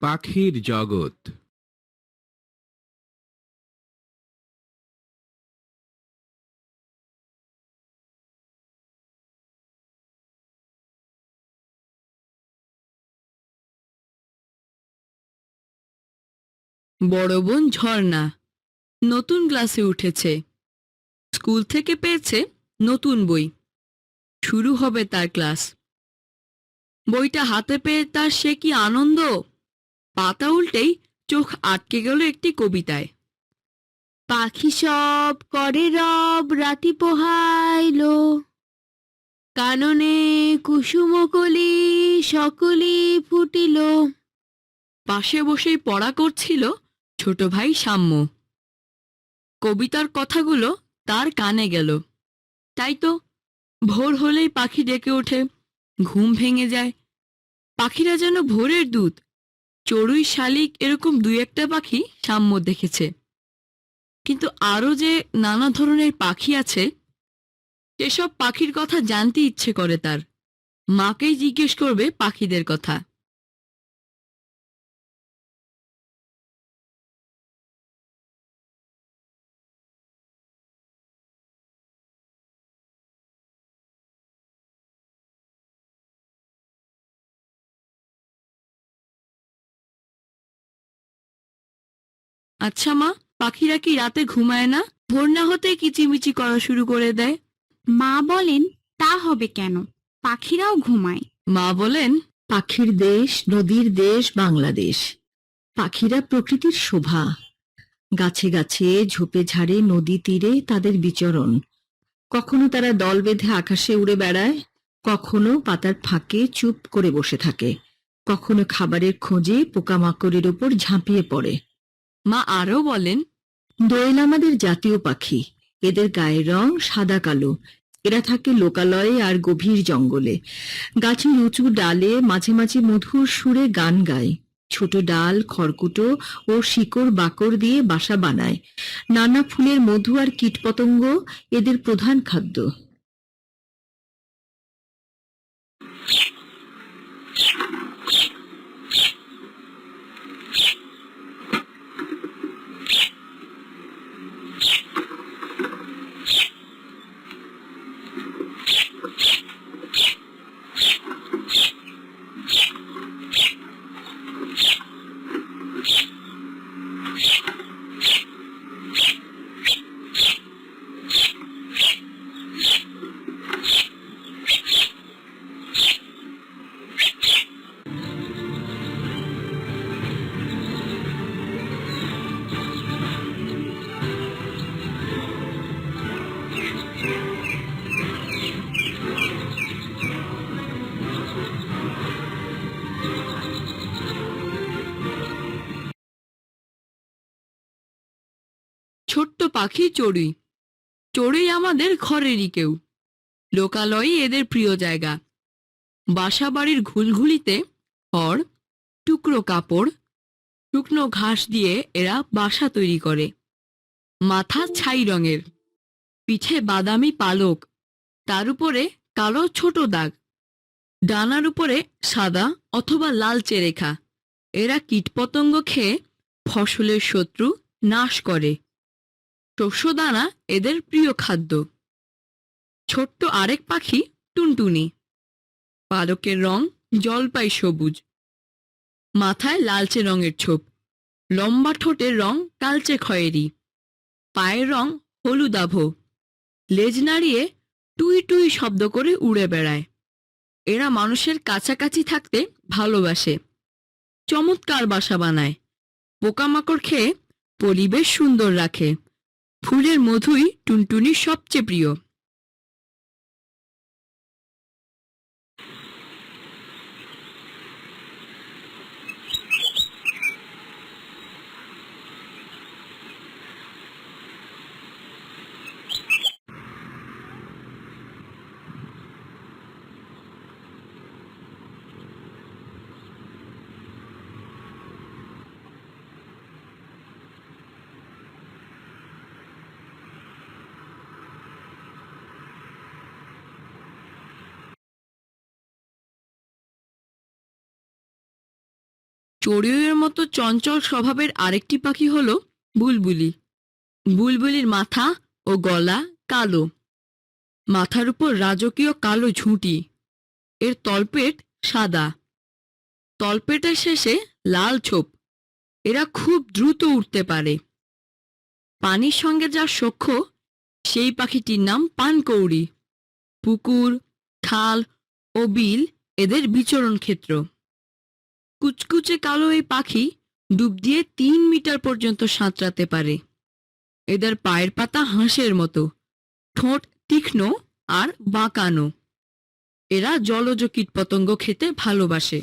পাখির জগৎ। বড় বোন ঝর্ণা নতুন ক্লাসে উঠেছে। স্কুল থেকে পেয়েছে নতুন বই। শুরু হবে তার ক্লাস। বইটা হাতে পেয়ে তার সে কি আনন্দ! পাতা উল্টেই চোখ আটকে গেল একটি কবিতায়। পাখি সব করে রব রাতি পোহাইল, কাননে কুসুমকলি সকলি ফুটিল। পাশে বসেই পড়া করছিল ছোট ভাই সাম্য। কবিতার কথাগুলো তার কানে গেল। তাই তো ভোর হলেই পাখি ডেকে ওঠে, ঘুম ভেঙে যায়। পাখিরা যেন ভোরের দূত। চড়ুই, শালিক এরকম দুই একটা পাখি সাম্য দেখেছে, কিন্তু আরও যে নানা ধরনের পাখি আছে, এসব পাখির কথা জানতে ইচ্ছে করে তার। মাকেই জিজ্ঞেস করবে পাখিদের কথা। আচ্ছা মা, পাখিরা কি রাতে ঘুমায় না? ভোর না হতেই কিচিমিচি করা শুরু করে দেয়। মা বলেন, তা হবে কেন? পাখিরাও ঘুমায়। মা বলেন, পাখির দেশ, নদীর দেশ বাংলাদেশ। পাখিরা প্রকৃতির শোভা। গাছে গাছে, ঝোপে ঝাড়ে, নদী তীরে তাদের বিচরণ। কখনো তারা দল বেঁধে আকাশে উড়ে বেড়ায়, কখনো পাতার ফাঁকে চুপ করে বসে থাকে, কখনো খাবারের খোঁজে পোকামাকড়ের ওপর ঝাঁপিয়ে পড়ে। মা আরও বলেন, দোয়েল আমাদের জাতীয় পাখি। এদের গায়ের রং সাদা কালো। এরা থাকে লোকালয়ে আর গভীর জঙ্গলে। গাছের উঁচু ডালে মাঝে মাঝে মধুর সুরে গান গায়। ছোট ডাল, খড়কুটো ও শিকড় বাকড় দিয়ে বাসা বানায়। নানা ফুলের মধু আর কীটপতঙ্গ এদের প্রধান খাদ্য। ছোট্ট পাখি চড়ুই। চড়ুই আমাদের ঘরেরই কেউ। লোকালয়ই এদের প্রিয় জায়গা। বাসা বাড়ির ঘুলঘুলিতে খড়, টুকরো কাপড়, শুকনো ঘাস দিয়ে এরা বাসা তৈরি করে। মাথা ছাই রঙের, পিঠে বাদামি পালক, তার উপরে কালো ছোট দাগ, ডানার উপরে সাদা অথবা লালচে রেখা। এরা কীটপতঙ্গ খেয়ে ফসলের শত্রু নাশ করে। শস্যদানা এদের প্রিয় খাদ্য। ছোট্ট আরেক পাখি টুনটুনি। পালকের রং জলপাই সবুজ, মাথায় লালচে রঙের ছোপ, লম্বা ঠোঁটের রং কালচে খয়েরি, পায়ের রং হলুদাভ, লেজ নাড়িয়ে টুই টুই শব্দ করে উড়ে বেড়ায়। এরা মানুষের কাছাকাছি থাকতে ভালোবাসে। চমৎকার বাসা বানায়। পোকামাকড় খেয়ে পরিবেশ সুন্দর রাখে। ফুলের মধুই টুনটুনির সবচেয়ে প্রিয়। চড়ুইয়ের মতো চঞ্চল স্বভাবের আরেকটি পাখি হলো বুলবুলি। বুলবুলির মাথা ও গলা কালো, মাথার উপর রাজকীয় কালো ঝুঁটি, এর তলপেট সাদা, তলপেটের শেষে লাল ছোপ। এরা খুব দ্রুত উড়তে পারে। পানির সঙ্গে যার সখ্য, সেই পাখিটির নাম পানকৌড়ি। পুকুর, খাল ও বিল এদের বিচরণ ক্ষেত্র। কুচকুচে কালো এই পাখি ডুব দিয়ে 3 মিটার পর্যন্ত সাঁতরাতে পারে। এদের পায়ের পাতা হাঁসের মতো, ঠোঁট তীক্ষ্ণ আর বাঁকানো। এরা জলজ কীটপতঙ্গ খেতে ভালোবাসে।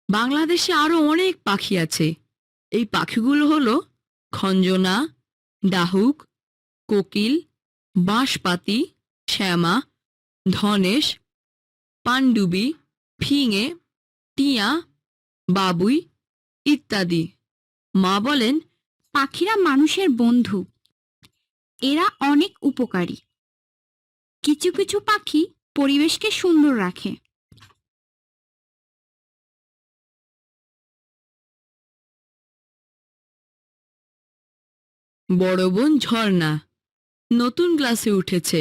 বাংলাদেশে আরো অনেক পাখি আছে। এই পাখিগুলো হলো খঞ্জনা, ডাহুক, কোকিল, বাঁশপাতি, শ্যামা, ধনেশ, পানডুবি, ফিঙে, টিয়া, বাবুই ইত্যাদি। মা বলেন, পাখিরা মানুষের বন্ধু। এরা অনেক উপকারী। কিছু কিছু পাখি পরিবেশকে সুন্দর রাখে। বড় বোন ঝর্ণা নতুন ক্লাসে উঠেছে।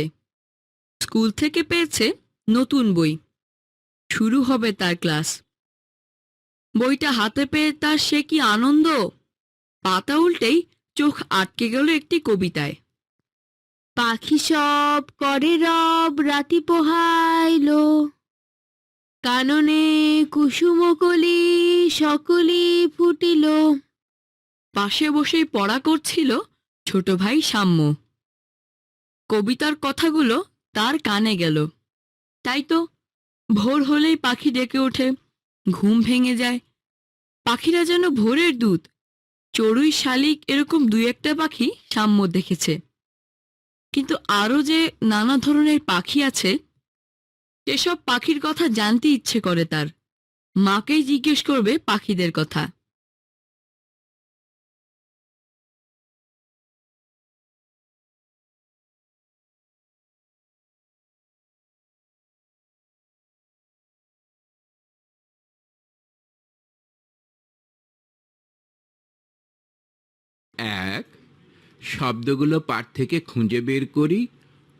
স্কুল থেকে পেয়েছে নতুন বই। শুরু হবে তার ক্লাস। বইটা হাতে পেয়ে তার সে কি আনন্দ! পাতা উল্টেই চোখ আটকে গেল একটি কবিতায়। পাখি সব করে রব রাতি পোহাইল, কাননে কুসুমকলি সকলি ফুটিল। পাশে বসেই পড়া করছিল ছোট ভাই সাম্য। কবিতার কথাগুলো তার কানে গেল। তাই তো ভোর হলেই পাখি ডেকে ওঠে, ঘুম ভেঙে যায়। পাখিরা যেন ভোরের দূত। চড়ুই, শালিক এরকম 2-1টা পাখি সাম্য দেখেছে। কিন্তু আরও যে নানা ধরনের পাখি আছে, সেসব পাখির কথা জানতে ইচ্ছে করে তার। মাকেই জিজ্ঞেস করবে পাখিদের কথা। এক, শব্দগুলো পাঠ থেকে খুঁজে বের করি,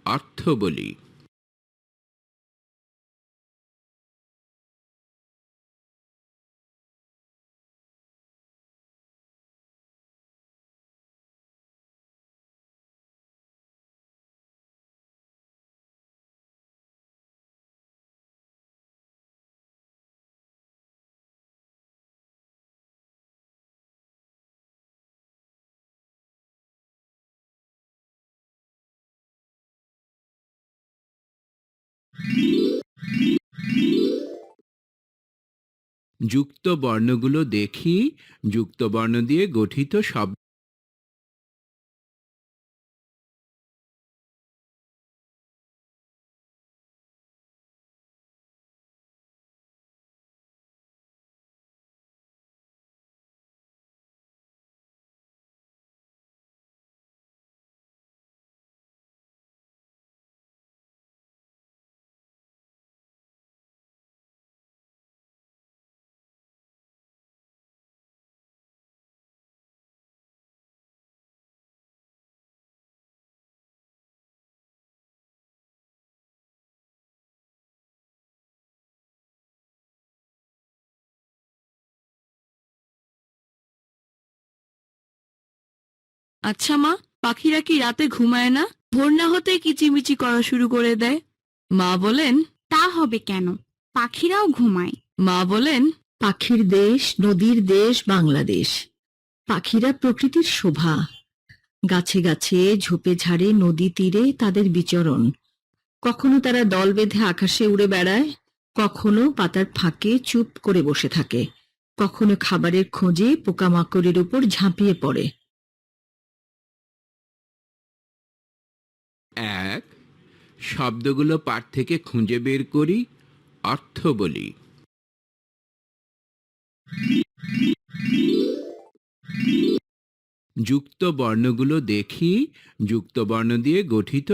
অর্থ বলি। যুক্ত বর্ণগুলো দেখি। যুক্ত বর্ণ দিয়ে গঠিত শব্দ। আচ্ছা মা, পাখিরা কি রাতে ঘুমায় না? ভোর না হতে কিচিমিচি করা শুরু করে দেয়। মা বলেন, তা হবে কেন? পাখিরাও ঘুমায়। মা বলেন, পাখির দেশ, নদীর দেশ বাংলাদেশ। পাখিরা প্রকৃতির শোভা। গাছে গাছে, ঝোপে ঝাড়ে, নদী তীরে তাদের বিচরণ। কখনো তারা দল বেঁধে আকাশে উড়ে বেড়ায়, কখনো পাতার ফাঁকে চুপ করে বসে থাকে, কখনো খাবারের খোঁজে পোকামাকড়ের উপর ঝাঁপিয়ে পড়ে। এক, শব্দগুলো পাঠ থেকে খুঁজে বের করি, অর্থ বলি। যুক্ত বর্ণগুলো দেখি যুক্ত বর্ণ দিয়ে গঠিত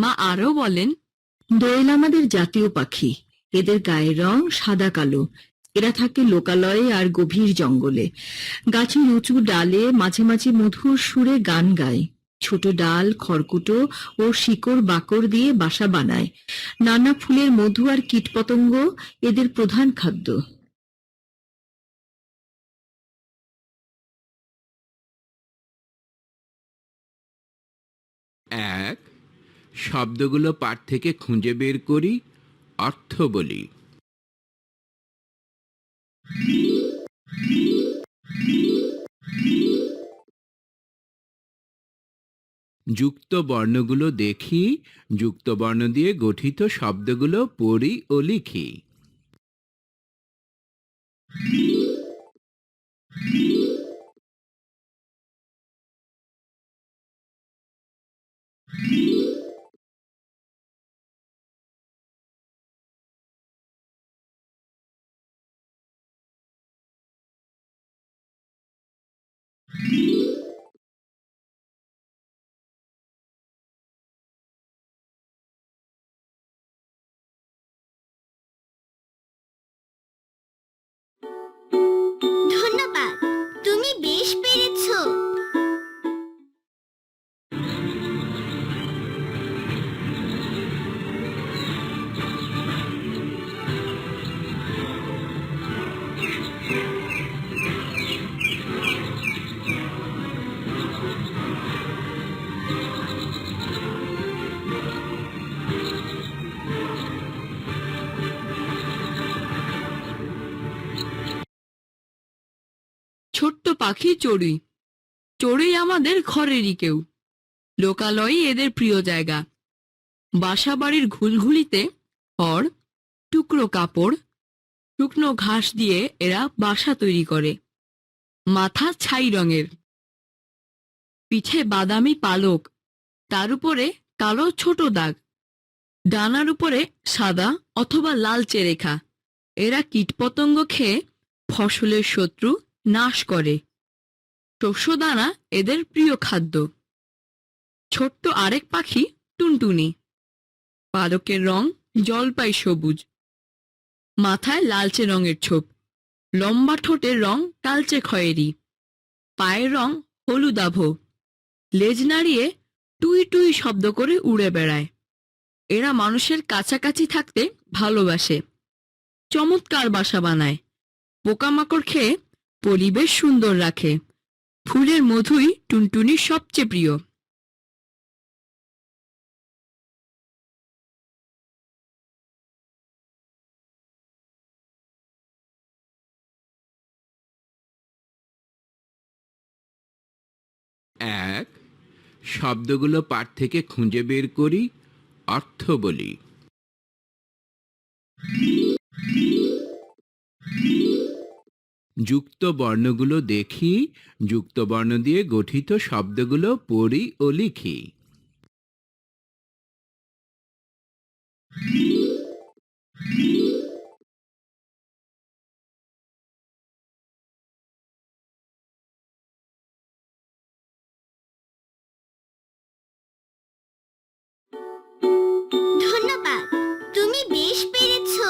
মা আরো বলেন, দোয়েল আমাদের জাতীয় পাখি। এদের গায়ের রং সাদা কালো। এরা থাকে লোকালয়ে আর গভীর জঙ্গলে। গাছের উঁচু ডালে মাঝে মাঝে মধুর সুরে গান গায়। ছোট ডাল, খড়কুটো ও শিকড় বাকড় দিয়ে বাসা বানায়। নানা ফুলের মধু আর কীটপতঙ্গ এদের প্রধান খাদ্য। এক শব্দগুলো পাঠ থেকে খুঁজে বের করি, অর্থ বলি। যুক্ত বর্ণগুলো দেখি যুক্ত বর্ণ দিয়ে গঠিত শব্দগুলো পড়ি ও লিখি। ধন্যবাদ, তুমি বেশ পেরেছো। ছোট্ট পাখি চড়ুই। চড়ুই আমাদের ঘরেরই কেউ। লোকালয়ে এদের প্রিয় জায়গা। বাসা বাড়ির ঘুলঘুলিতে খড়, টুকরো কাপড়, শুকনো ঘাস দিয়ে এরা বাসা তৈরি করে। মাথা ছাই রঙের, পিঠে বাদামি পালক, তার উপরে কালো ছোট দাগ, ডানার উপরে সাদা অথবা লালচে রেখা। এরা কীটপতঙ্গ খেয়ে ফসলের শত্রু নাশ করে। শস্যদানা এদের প্রিয় খাদ্য। ছোট্ট আরেক পাখি টুনটুনি। পালকের রং জলপাই সবুজ, মাথায় লালচে রঙের ছোপ, লম্বা ঠোঁটের রং কালচে খয়েরি, পায়ের রং হলুদাভ, লেজ নাড়িয়ে টুই টুই শব্দ করে উড়ে বেড়ায়। এরা মানুষের কাছাকাছি থাকতে ভালোবাসে। চমৎকার বাসা বানায়। পোকামাকড় খেয়ে পরিবেশ সুন্দর রাখে। ফুলের মধুই টুনটুনির সবচেয়ে প্রিয়। এক শব্দগুলো পাঠ থেকে খুঁজে বের করি, অর্থ বলি। যুক্ত বর্ণগুলো দেখি যুক্ত বর্ণ দিয়ে গঠিত শব্দগুলো পড়ি ও লিখি। ধন্যবাদ, তুমি বেশ পেরেছো।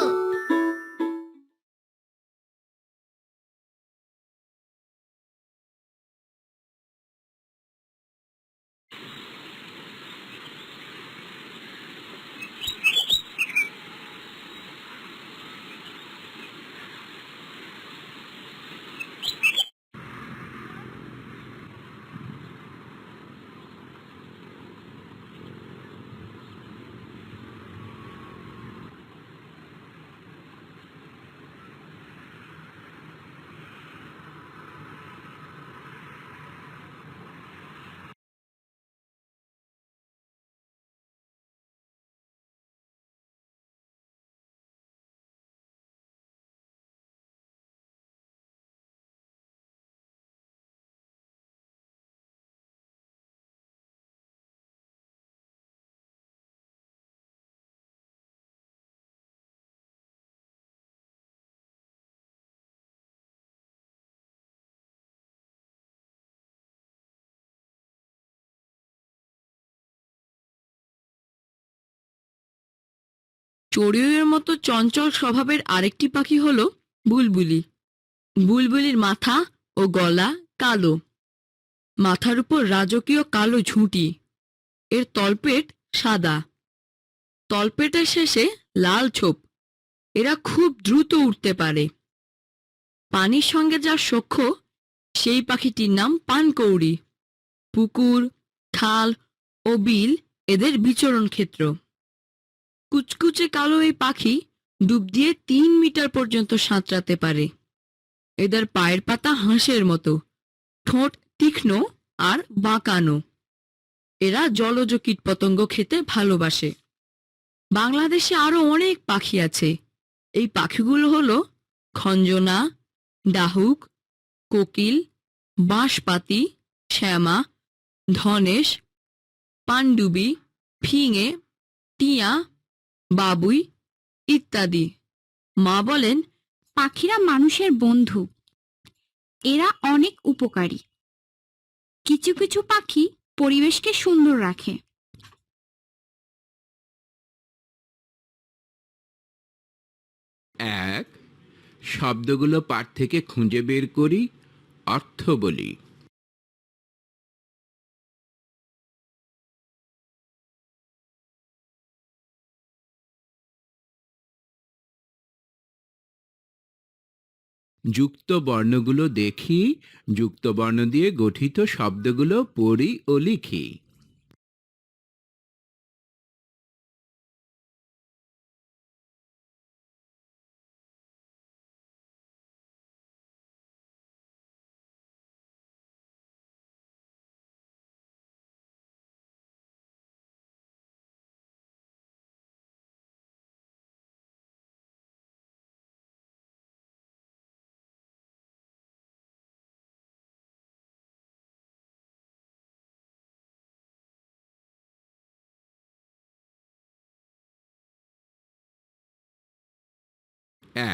চড়ুইয়ের মতো চঞ্চল স্বভাবের আরেকটি পাখি হলো বুলবুলি। বুলবুলির মাথা ও গলা কালো, মাথার উপর রাজকীয় কালো ঝুঁটি, এর তলপেট সাদা, তলপেটের শেষে লাল ছোপ। এরা খুব দ্রুত উঠতে পারে। পানির সঙ্গে যার সখ্য সেই পাখিটির নাম পানকৌড়ি। পুকুর, খাল ও বিল এদের বিচরণ ক্ষেত্র। কুচকুচে কালো এই পাখি ডুব দিয়ে 3 মিটার পর্যন্ত সাঁতরাতে পারে। এদের পায়ের পাতা হাঁসের মতো, ঠোঁট তীক্ষ্ণ আর বাঁকানো। এরা জলজ কীটপতঙ্গ খেতে ভালোবাসে। বাংলাদেশে আরো অনেক পাখি আছে। এই পাখিগুলো হলো খঞ্জনা, ডাহুক, কোকিল, বাঁশপাতি, শ্যামা, ধনেশ, পানডুবি, ফিঙে, টিয়া, বাবুই ইত্যাদি। মা বলেন, পাখিরা মানুষের বন্ধু। এরা অনেক উপকারী। কিছু কিছু পাখি পরিবেশকে সুন্দর রাখে। 1 শব্দগুলো পাঠ থেকে খুঁজে বের করি, অর্থ বলি। যুক্ত বর্ণগুলো দেখি, যুক্ত বর্ণ দিয়ে গঠিত শব্দগুলো পড়ি ও লিখি।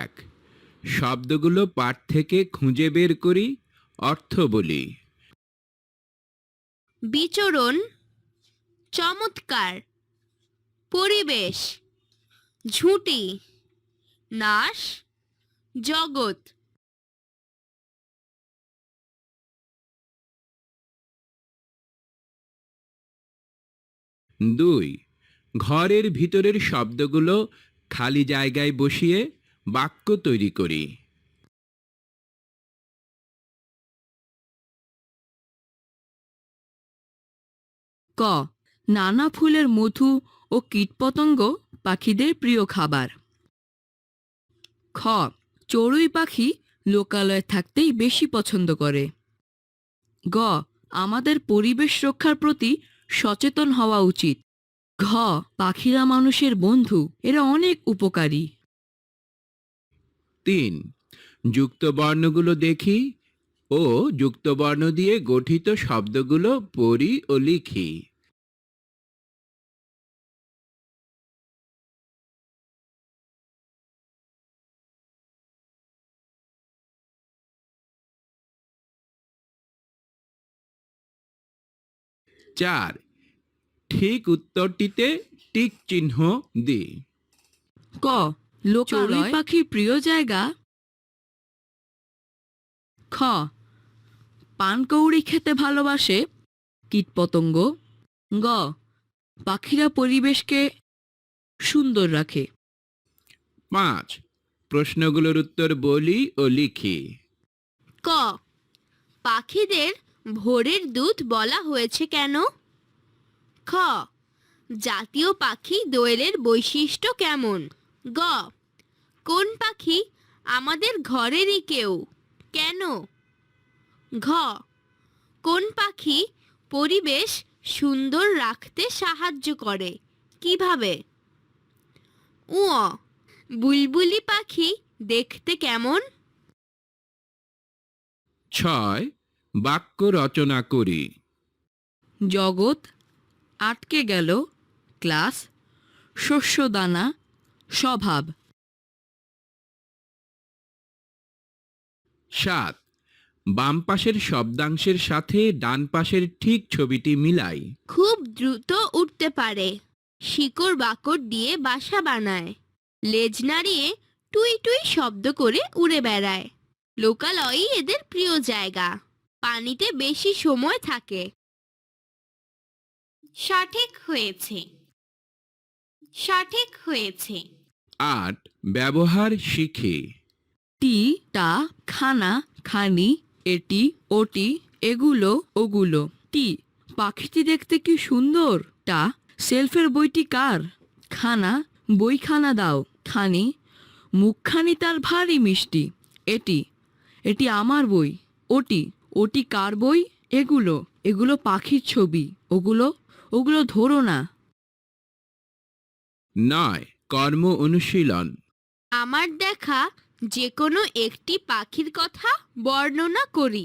এক, শব্দগুলো পাঠ থেকে খুঁজে বের করি, অর্থ বলি। বিচরণ, চমৎকার, পরিবেশ, ঝুঁটি, নাশ, জগৎ। 2, ঘরের ভিতরের শব্দগুলো খালি জায়গায় বসিয়ে বাক্য তৈরি করি। ক, নানা ফুলের মধু ও কীটপতঙ্গ পাখিদের প্রিয় খাবার। খ, চড়ুই পাখি লোকালয়ে থাকতেই বেশি পছন্দ করে। গ, আমাদের পরিবেশ রক্ষার প্রতি সচেতন হওয়া উচিত। ঘ, পাখিরা মানুষের বন্ধু, এরা অনেক উপকারী। 3, যুক্ত বর্ণগুলো দেখি ও যুক্ত বর্ণ দিয়ে গঠিত শব্দগুলো পড়ি ও লিখি। চার, ঠিক উত্তরটিতে টিক চিহ্ন দিই। ক, চড়ুই পাখির প্রিয় জায়গা। খ, পানকৌড়ি খেতে ভালোবাসে কীটপতঙ্গ। গ, পাখিরা পরিবেশকে সুন্দর রাখে। 5, প্রশ্নগুলোর উত্তর বলি ও লিখি। ক, পাখিদের ভোরের দূত বলা হয়েছে কেন? খ, জাতীয় পাখি দোয়েলের বৈশিষ্ট্য কেমন? গ, কোন পাখি আমাদের ঘরেরই কেউ, কেন? ঘ, কোন পাখি পরিবেশ সুন্দর রাখতে সাহায্য করে, কিভাবে? উ, বুলবুলি পাখি দেখতে কেমন? 6, বাক্য রচনা করি। জগৎ, আটকে গেল, ক্লাস, শস্যদানা, স্বভাব। 7, বাম পাশের শব্দাংশের সাথে ডান পাশের ঠিক ছবিটি মিলাই। খুব দ্রুত উঠতে পারে, শিকড় বাকড় দিয়ে বাসা বানায়। লেজ নাড়িয়ে টুই টুই শব্দ করে উড়ে বেড়ায়। লোকালয়ই এদের প্রিয় জায়গা, পানিতে বেশি সময় থাকে। সঠিক হয়েছে, সঠিক হয়েছে। ৮ ব্যবহার শিখে। টি টা খানা খানি এটি ওটি এগুলো ওগুলো। টি পাখিটি দেখতে কি সুন্দর। টা সেলফের বইটি কার। খানা বইখানা দাও। খানি মুখখানি তার ভারী মিষ্টি। এটি এটি আমার বই। ওটি ওটি কার বই। এগুলো এগুলো পাখির ছবি। ওগুলো ওগুলো ধরো না। ৯ কর্ম অনুশীলন। আমার দেখা যে কোনো একটি পাখির কথা বর্ণনা করি।